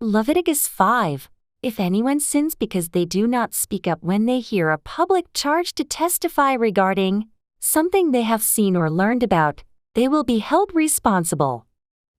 Leviticus 5. If anyone sins because they do not speak up when they hear a public charge to testify regarding something they have seen or learned about, they will be held responsible.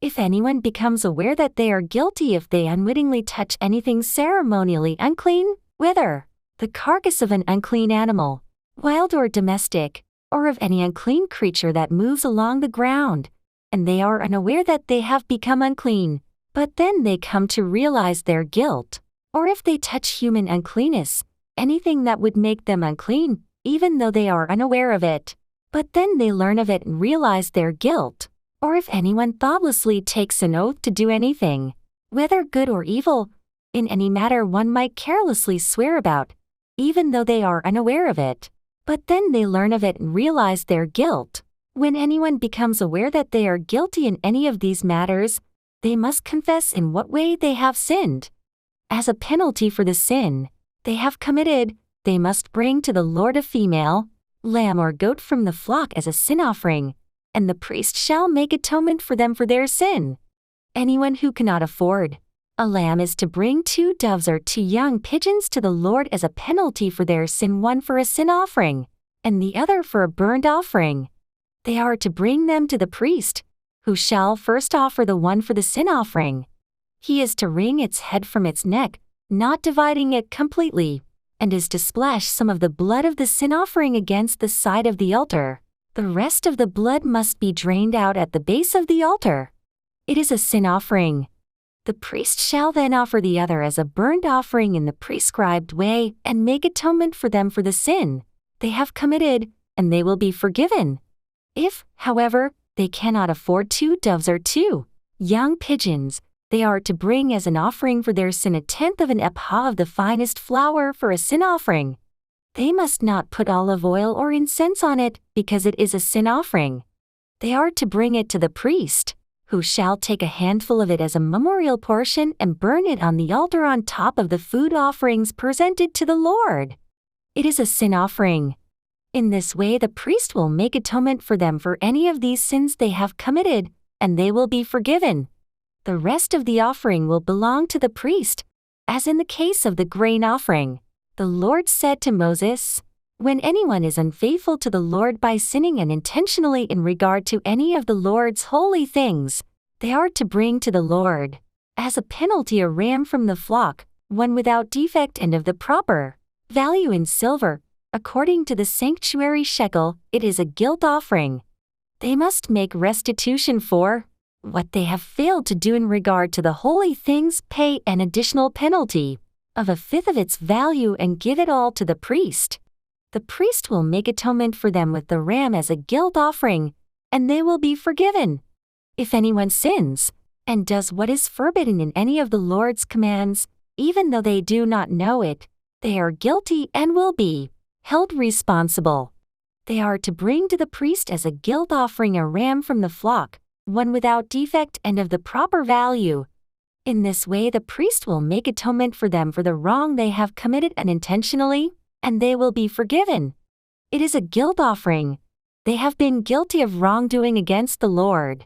If anyone becomes aware that they are guilty if they unwittingly touch anything ceremonially unclean, whether the carcass of an unclean animal, wild or domestic, or of any unclean creature that moves along the ground, and they are unaware that they have become unclean, but then they come to realize their guilt, or if they touch human uncleanness, anything that would make them unclean, even though they are unaware of it, but then they learn of it and realize their guilt, or if anyone thoughtlessly takes an oath to do anything, whether good or evil, in any matter one might carelessly swear about, even though they are unaware of it, but then they learn of it and realize their guilt. When anyone becomes aware that they are guilty in any of these matters, they must confess in what way they have sinned. As a penalty for the sin they have committed, they must bring to the Lord a female, lamb or goat from the flock as a sin offering, and the priest shall make atonement for them for their sin. Anyone who cannot afford a lamb is to bring 2 doves or 2 young pigeons to the Lord as a penalty for their sin, one for a sin offering, and the other for a burnt offering. They are to bring them to the priest, who shall first offer the one for the sin offering. He is to wring its head from its neck, not dividing it completely, and is to splash some of the blood of the sin offering against the side of the altar. The rest of the blood must be drained out at the base of the altar. It is a sin offering. The priest shall then offer the other as a burnt offering in the prescribed way and make atonement for them for the sin they have committed, and they will be forgiven. If, however, they cannot afford 2 doves or 2 young pigeons, they are to bring as an offering for their sin 1/10 of an ephah of the finest flour for a sin offering. They must not put olive oil or incense on it, because it is a sin offering. They are to bring it to the priest, who shall take a handful of it as a memorial portion and burn it on the altar on top of the food offerings presented to the Lord. It is a sin offering. In this way the priest will make atonement for them for any of these sins they have committed, and they will be forgiven. The rest of the offering will belong to the priest, as in the case of the grain offering. The Lord said to Moses, "When anyone is unfaithful to the Lord by sinning unintentionally in regard to any of the Lord's holy things, they are to bring to the Lord, as a penalty, a ram from the flock, one without defect and of the proper value in silver, according to the sanctuary shekel. It is a guilt offering. They must make restitution for what they have failed to do in regard to the holy things, pay an additional penalty of 1/5 of its value and give it all to the priest. The priest will make atonement for them with the ram as a guilt offering, and they will be forgiven. If anyone sins and does what is forbidden in any of the Lord's commands, even though they do not know it, they are guilty and will be held responsible. They are to bring to the priest as a guilt offering a ram from the flock, one without defect and of the proper value. In this way the priest will make atonement for them for the wrong they have committed unintentionally, and they will be forgiven. It is a guilt offering. They have been guilty of wrongdoing against the Lord.